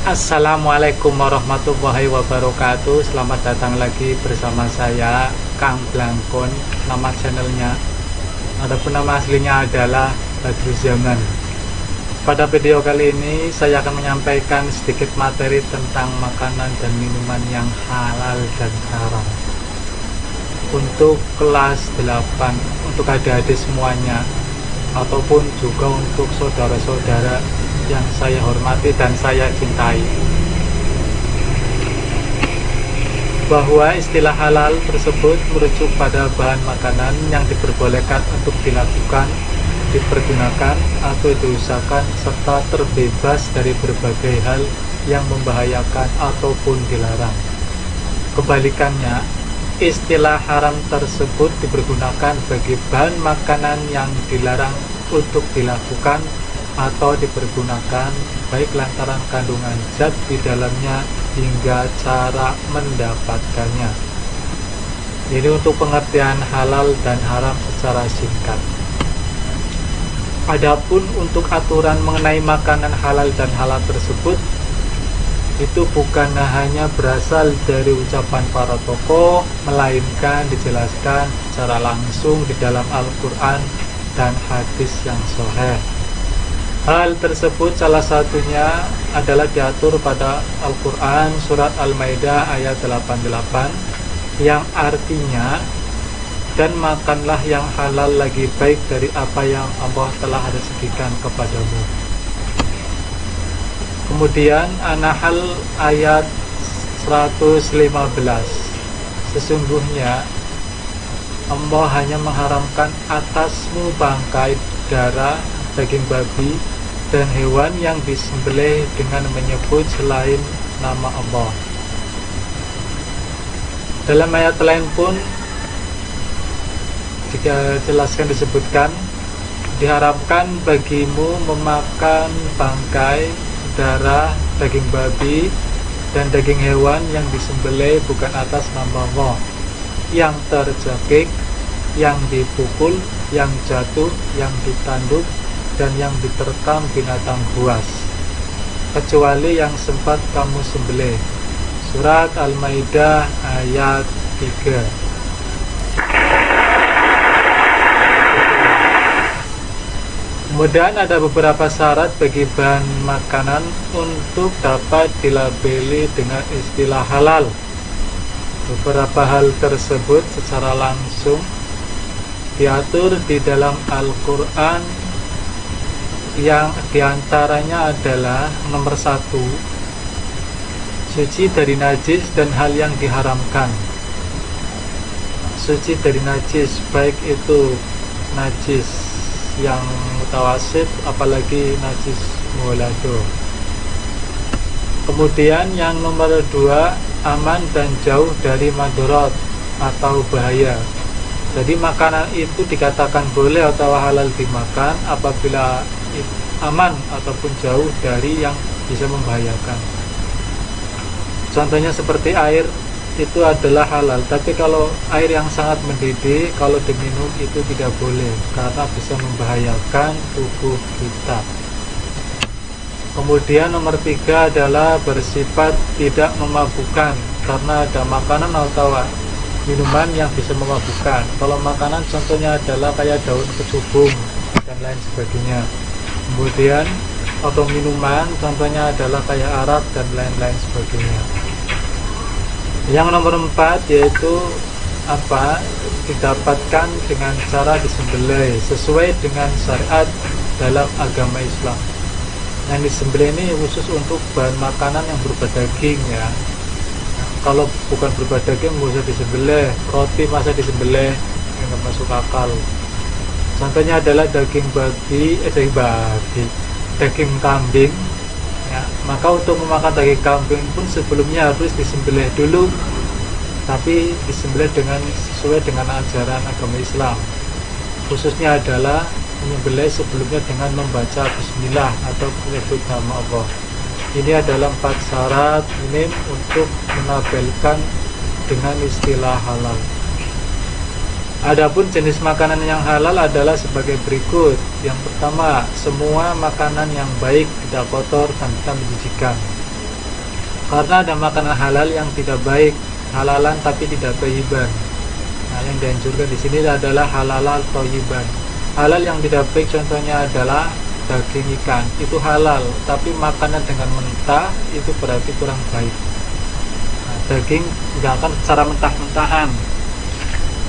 Assalamualaikum warahmatullahi wabarakatuh. Selamat datang lagi bersama saya Kang Blangkon. Nama channelnya adapun nama aslinya adalah Badruzaman. Pada video kali ini saya akan menyampaikan sedikit materi tentang makanan dan minuman yang halal dan haram untuk kelas 8, untuk adik-adik semuanya, ataupun juga untuk saudara-saudara yang saya hormati dan saya cintai. Bahwa istilah halal tersebut merujuk pada bahan makanan yang diperbolehkan untuk dilakukan, dipergunakan, atau diusahakan, serta terbebas dari berbagai hal yang membahayakan ataupun dilarang. Kebalikannya, istilah haram tersebut dipergunakan bagi bahan makanan yang dilarang untuk dilakukan atau dipergunakan, baik lantaran kandungan zat di dalamnya hingga cara mendapatkannya. Ini untuk pengertian halal dan haram secara singkat. Adapun untuk aturan mengenai makanan halal dan halal tersebut, itu bukan hanya berasal dari ucapan para tokoh, melainkan dijelaskan secara langsung di dalam Al-Quran dan hadis yang sahih. Hal tersebut salah satunya adalah diatur pada Al-Quran surat Al-Maidah ayat 88 yang artinya, dan makanlah yang halal lagi baik dari apa yang Allah telah rezekikan kepadamu. Kemudian An-Nahl ayat 115, sesungguhnya Allah hanya mengharamkan atasmu bangkai, darah, daging babi, dan hewan yang disembelih dengan menyebut selain nama Allah. Dalam ayat lain pun dijelaskan, disebutkan, diharamkan bagimu memakan bangkai, darah, daging babi, dan daging hewan yang disembelih bukan atas nama Allah, yang terjepit, yang dipukul, yang jatuh, yang ditanduk, dan yang diterkam binatang buas, kecuali yang sempat kamu sembelih. Surat Al-Maidah ayat 3. Kemudian ada beberapa syarat bagi bahan makanan untuk dapat dilabeli dengan istilah halal. Beberapa hal tersebut secara langsung diatur di dalam Al-Quran, yang diantaranya adalah nomor 1, suci dari najis dan hal yang diharamkan. Suci dari najis, baik itu najis yang mutawasid, apalagi najis muwalado. Kemudian yang nomor 2, aman dan jauh dari madorot atau bahaya. Jadi makanan itu dikatakan boleh atau halal dimakan apabila aman ataupun jauh dari yang bisa membahayakan. Contohnya seperti air, itu adalah halal, tapi kalau air yang sangat mendidih, kalau diminum itu tidak boleh karena bisa membahayakan tubuh kita. Kemudian nomor 3 adalah bersifat tidak memabukkan, karena ada makanan atau minuman yang bisa memabukkan. Kalau makanan contohnya adalah kayak daun kecubung dan lain sebagainya. Kemudian atau minuman contohnya adalah kayak arak dan lain-lain sebagainya. Yang nomor 4 yaitu didapatkan dengan cara disembelih sesuai dengan syariat dalam agama Islam. Yang disembelih ini khusus untuk bahan makanan yang berupa daging ya. Kalau bukan berupa daging nggak usah disembelih. Roti masa disembelih, nggak masuk akal. Contohnya adalah daging kambing ya. Maka untuk memakan daging kambing pun sebelumnya harus disembelih dulu, tapi disembelih sesuai dengan ajaran agama Islam. Khususnya adalah menyembelih sebelumnya dengan membaca bismillah atau menyebut nama Allah. Ini adalah 4 syarat minim untuk menabelkan dengan istilah halal. Adapun jenis makanan yang halal adalah sebagai berikut. Yang pertama, semua makanan yang baik, tidak kotor dan tidak menjijikan. Karena ada makanan halal yang tidak baik, halalan tapi tidak thayyiban. Nah, yang dianjurkan di sini adalah halal thayyiban. Halal yang tidak baik contohnya adalah daging ikan, itu halal, tapi makanan dengan mentah itu berarti kurang baik. Nah, daging nggak akan secara mentah-mentahan,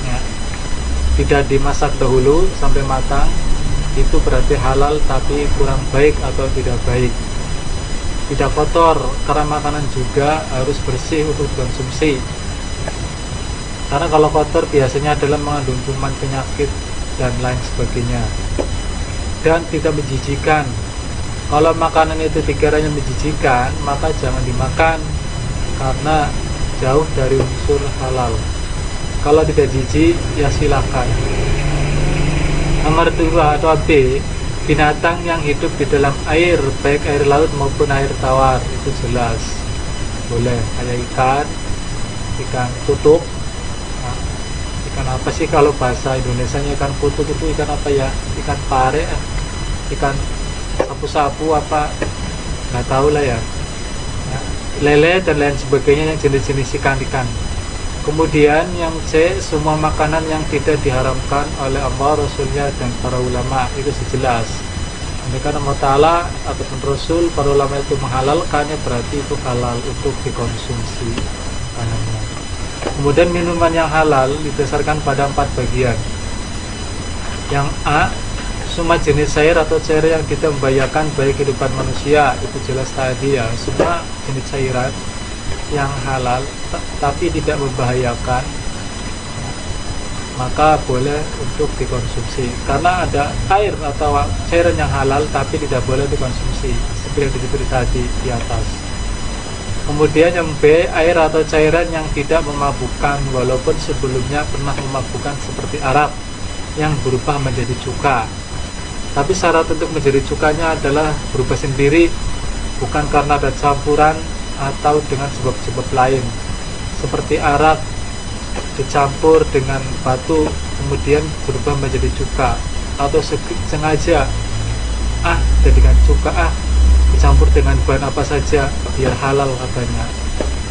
ya, tidak dimasak dahulu sampai matang, itu berarti halal tapi kurang baik atau tidak baik. Tidak kotor, karena makanan juga harus bersih untuk dikonsumsi. Karena kalau kotor biasanya adalah mengandung kuman, penyakit dan lain sebagainya. Dan tidak menjijikan. Kalau makanan itu dikiranya menjijikan, maka jangan dimakan karena jauh dari unsur halal. Kalau tidak jijik, ya silakan. Nomor 2 atau B, binatang yang hidup di dalam air, baik air laut maupun air tawar, itu jelas boleh. Kayak ikan tutuk. Nah, ikan apa sih kalau bahasa Indonesianya ikan kutuk itu ikan apa ya? Ikan pare, ikan sapu-sapu apa? Nggak tahu lah ya. Nah, lele dan lain sebagainya yang jenis-jenis ikan-ikan. Kemudian yang C, semua makanan yang tidak diharamkan oleh Allah, Rasulnya, dan para ulama, itu sejelas. Karena Allah Ta'ala ataupun Rasul, para ulama itu menghalalkannya, berarti itu halal untuk dikonsumsi makanannya. Kemudian minuman yang halal didasarkan pada 4 bagian. Yang A, semua jenis cair atau cair yang tidak membahayakan bagi kehidupan manusia, itu jelas tadi ya, semua jenis cairan yang halal tapi tidak membahayakan, maka boleh untuk dikonsumsi. Karena ada air atau cairan yang halal tapi tidak boleh dikonsumsi, seperti yang disebut tadi di atas. Kemudian yang B, air atau cairan yang tidak memabukkan walaupun sebelumnya pernah memabukkan, seperti arak yang berubah menjadi cuka. Tapi syarat untuk menjadi cukanya adalah berubah sendiri, bukan karena ada campuran atau dengan sebab-sebab lain, seperti arak dicampur dengan batu kemudian berubah menjadi cuka, atau sengaja jadikan cuka, dicampur dengan bahan apa saja biar halal katanya.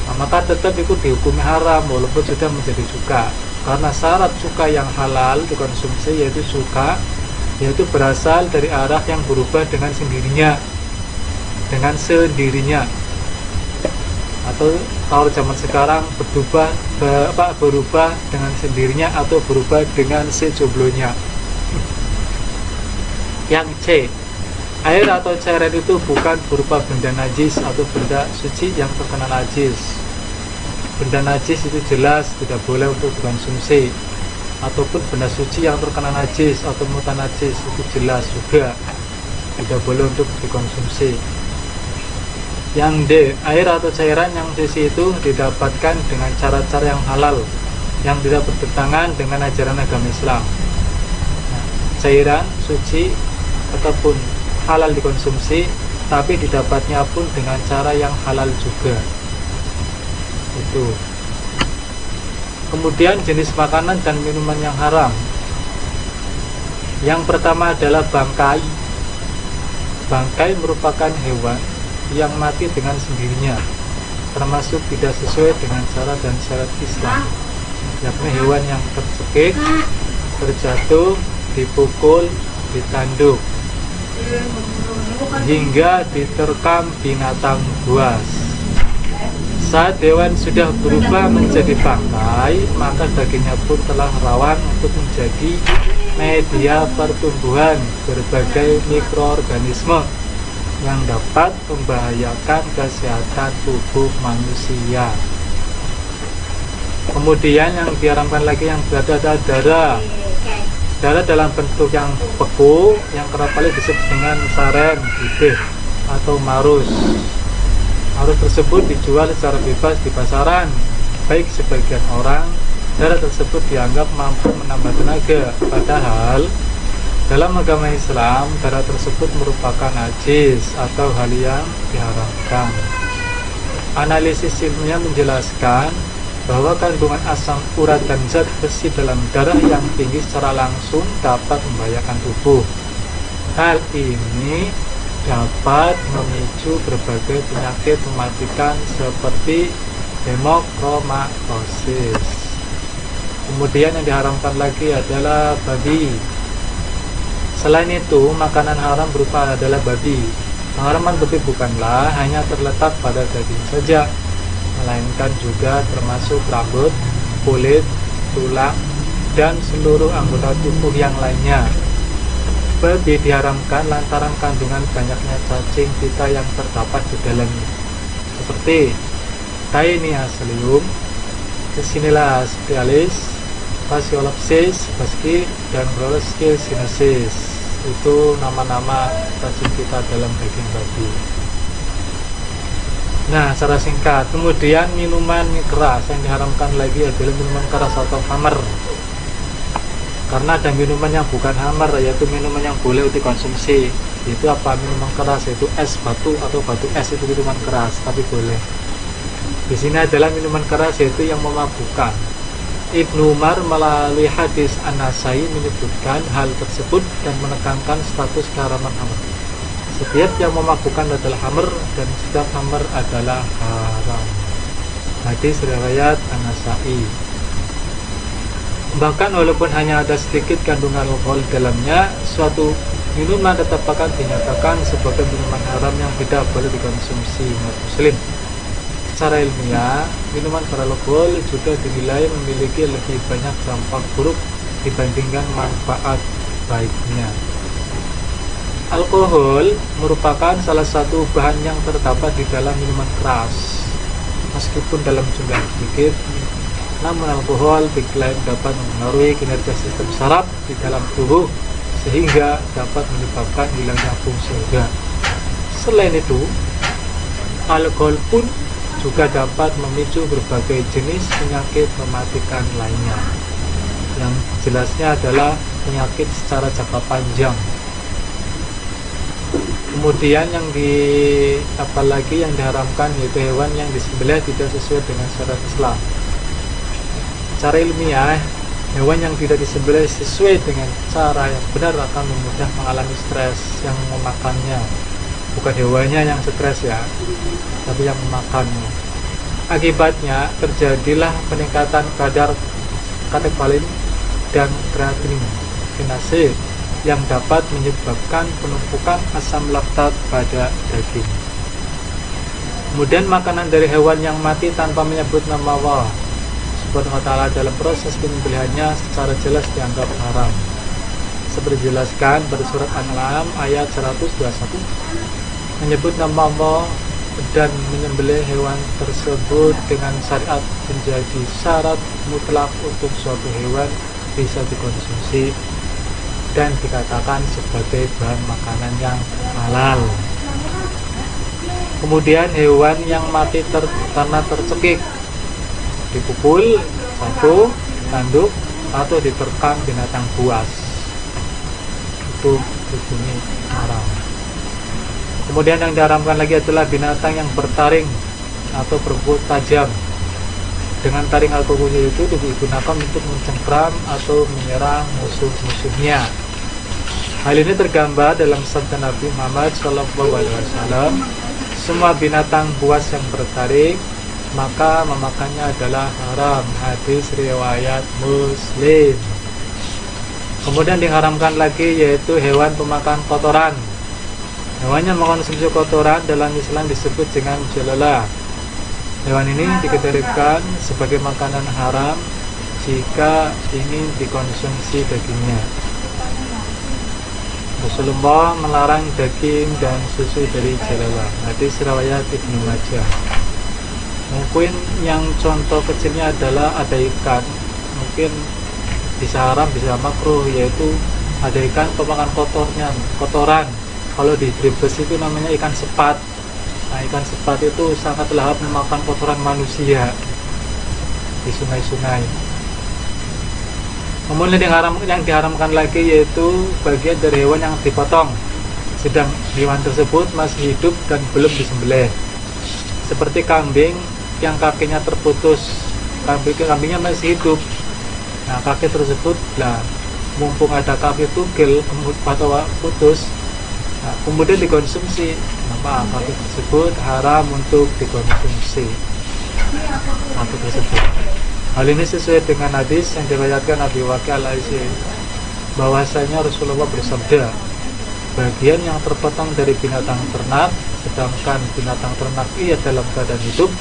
Nah, maka tetap itu dihukumi haram walaupun sudah menjadi cuka, karena syarat cuka yang halal dikonsumsi yaitu cuka, yaitu berasal dari arak yang berubah dengan sendirinya, atau kalau zaman sekarang berubah dengan sendirinya atau berubah dengan sejumlahnya. Yang C, air atau cairan itu bukan berupa benda najis atau benda suci yang terkena najis. Benda najis itu jelas tidak boleh untuk dikonsumsi, ataupun benda suci yang terkena najis atau mutan najis itu jelas juga tidak boleh untuk dikonsumsi. Yang D, air atau cairan yang suci itu didapatkan dengan cara-cara yang halal, yang tidak bertentangan dengan ajaran agama Islam. Nah, cairan suci ataupun halal dikonsumsi, tapi didapatnya pun dengan cara yang halal juga. Itu. Kemudian jenis makanan dan minuman yang haram. Yang pertama adalah bangkai. Bangkai merupakan hewan yang mati dengan sendirinya, termasuk tidak sesuai dengan cara dan syarat Islam, yakni hewan yang tercekik, terjatuh, dipukul, ditanduk, hingga diterkam binatang buas. Saat hewan sudah berubah menjadi bangkai, maka dagingnya pun telah rawan untuk menjadi media pertumbuhan berbagai mikroorganisme yang dapat membahayakan kesehatan tubuh manusia. Kemudian yang diharamkan lagi yang berada adalah darah. Darah dalam bentuk yang beku, yang kerap kali disebut dengan sarem, bibih, atau marus. Marus tersebut dijual secara bebas di pasaran. Baik sebagian orang, darah tersebut dianggap mampu menambah tenaga, padahal dalam agama Islam, darah tersebut merupakan najis atau hal yang diharamkan. Analisis ilmiah menjelaskan bahwa kandungan asam urat dan zat besi dalam darah yang tinggi secara langsung dapat membahayakan tubuh. Hal ini dapat memicu berbagai penyakit mematikan seperti hemochromatosis. Kemudian yang diharamkan lagi adalah babi. Selain itu, makanan haram berupa adalah babi. Pengharaman babi bukanlah hanya terletak pada daging saja, melainkan juga termasuk rambut, kulit, tulang, dan seluruh anggota tubuh yang lainnya. Babi diharamkan lantaran kandungan banyaknya cacing pita yang terdapat di dalamnya, seperti Taenia cilium, Coccinella aspicialis, Phaseolopsis baski, dan Brolesque sinensis. Itu nama-nama cacing pita dalam daging babi. Nah, secara singkat, kemudian minuman keras yang diharamkan lagi adalah minuman keras atau khamar. Karena ada minuman yang bukan khamar, yaitu minuman yang boleh dikonsumsi. Itu apa? Minuman keras, yaitu es batu atau batu es, itu minuman keras, tapi boleh. Di sini adalah minuman keras yaitu yang memabukkan. Ibnu Umar melalui hadis An-Nasai menyebutkan hal tersebut dan menekankan status keharaman khamr. Setiap yang memabukkan adalah khamr dan setiap khamr adalah haram. Hadis riwayat An-Nasai. Bahkan walaupun hanya ada sedikit kandungan alkohol dalamnya, suatu minuman tetap akan dinyatakan sebagai minuman haram yang tidak boleh dikonsumsi umat muslim. Secara ilmiah, minuman beralkohol juga dinilai memiliki lebih banyak dampak buruk dibandingkan manfaat baiknya. Alkohol merupakan salah satu bahan yang terdapat di dalam minuman keras. Meskipun dalam jumlah sedikit, namun alkohol diklaim dapat mempengaruhi kinerja sistem saraf di dalam tubuh sehingga dapat menyebabkan hilangnya fungsi organ. Selain itu, alkohol pun juga dapat memicu berbagai jenis penyakit mematikan lainnya. Yang jelasnya adalah penyakit secara jangka panjang. Kemudian yang apalagi yang diharamkan yaitu hewan yang disembelih tidak sesuai dengan syariat Islam. Secara ilmiah, hewan yang tidak disembelih sesuai dengan cara yang benar akan mudah mengalami stres yang memakannya. Bukan hewannya yang stres ya, tapi yang memakannya. Akibatnya terjadilah peningkatan kadar katekolin dan kreatinininase yang dapat menyebabkan penumpukan asam laktat pada daging. Kemudian makanan dari hewan yang mati tanpa menyebut nama Allah Subhanahu wa ta'ala dalam proses penyembelihannya secara jelas dianggap haram. Seperti dijelaskan pada surat An-An'am ayat 121, menyebut nama Allah dan menyembelih hewan tersebut dengan syariat menjadi syarat mutlak untuk suatu hewan bisa dikonsumsi dan dikatakan sebagai bahan makanan yang halal. Kemudian hewan yang mati karena tercekik, dipukul, satu, tanduk, atau diterkam binatang buas, itu hukumnya haram. Kemudian yang diharamkan lagi adalah binatang yang bertaring atau berbut tajam. Dengan taring atau kunyit itu digunakan untuk mencengkram atau menyerang musuh-musuhnya. Hal ini tergambar dalam sabda Nabi Muhammad SAW, semua binatang buas yang bertaring maka memakannya adalah haram. Hadis riwayat Muslim. Kemudian diharamkan lagi yaitu hewan pemakan kotoran. Hewan yang mengkonsumsi kotoran dalam Islam disebut dengan jalala. Hewan ini dikategorikan sebagai makanan haram jika ingin dikonsumsi dagingnya. Rasulullah melarang daging dan susu dari jalala. Hadis riwayat Ibnu Majah. Mungkin yang contoh kecilnya adalah ada ikan, mungkin bisa haram bisa makruh, yaitu ada ikan pemakan kotoran. Kalau di Brebes itu namanya ikan sepat. Nah, ikan sepat itu sangat lahap memakan kotoran manusia di sungai-sungai. Kemudian yang diharamkan lagi yaitu bagian dari hewan yang dipotong sedang hewan tersebut masih hidup dan belum disembelih, seperti kambing yang kakinya terputus. Kambingnya masih hidup, nah kaki tersebut lah, mumpung ada kaki tugel atau putus, Nah, kemudian dikonsumsi, maka hal tersebut haram untuk dikonsumsi. Satu tersebut. Hal ini sesuai dengan hadis yang diriwayatkan Abi Waqi' al-Laitsi bahwasanya Rasulullah bersabda, bagian yang terpotong dari binatang ternak, sedangkan binatang ternak ia dalam keadaan hidup,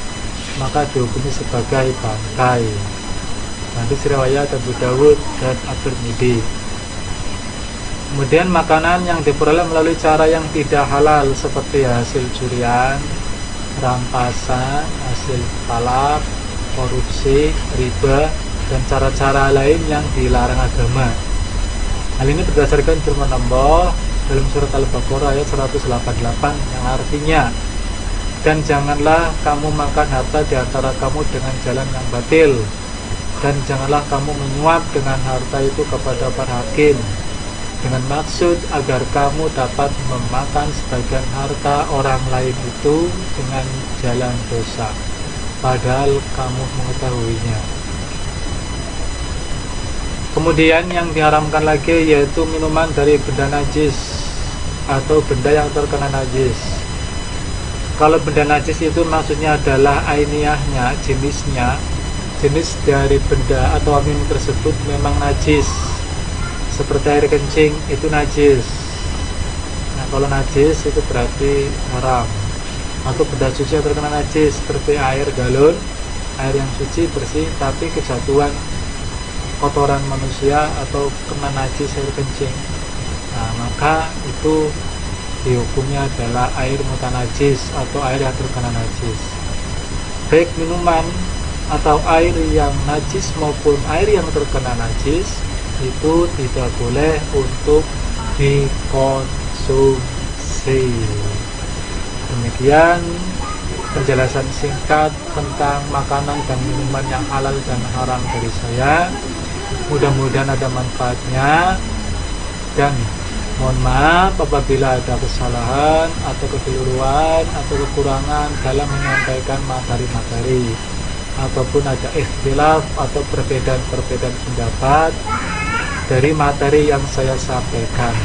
maka dihukumi sebagai bangkai. Hadis riwayat Abu Dawud dan At-Tirmidzi. Kemudian makanan yang diperoleh melalui cara yang tidak halal seperti hasil curian, rampasan, hasil talak, korupsi, riba, dan cara-cara lain yang dilarang agama. Hal ini berdasarkan firman Allah dalam surat Al-Baqarah ayat 188 yang artinya, dan janganlah kamu makan harta di antara kamu dengan jalan yang batil, dan janganlah kamu menyuap dengan harta itu kepada para hakim dengan maksud agar kamu dapat memakan sebagian harta orang lain itu dengan jalan dosa, padahal kamu mengetahuinya. Kemudian yang diharamkan lagi yaitu minuman dari benda najis atau benda yang terkena najis. Kalau benda najis itu maksudnya adalah ainiyahnya, jenis dari benda atau minum tersebut memang najis. Seperti air kencing itu najis. Nah, kalau najis itu berarti haram. Atau benda suci yang terkena najis seperti air galon, air yang suci bersih tapi kejatuhan kotoran manusia atau kena najis air kencing, nah maka itu dihukumnya adalah air mutanajis atau air yang terkena najis. Baik minuman atau air yang najis maupun air yang terkena najis itu tidak boleh untuk dikonsumsi. Demikian penjelasan singkat tentang makanan dan minuman yang halal dan haram dari saya. Mudah-mudahan ada manfaatnya, dan mohon maaf apabila ada kesalahan atau kekeliruan atau kekurangan dalam menyampaikan materi-materi, ataupun ada ikhtilaf atau perbedaan pendapat dari materi yang saya sampaikan.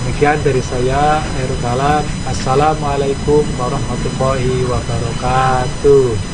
Demikian dari saya, Khairul Kalam. Assalamualaikum warahmatullahi wabarakatuh.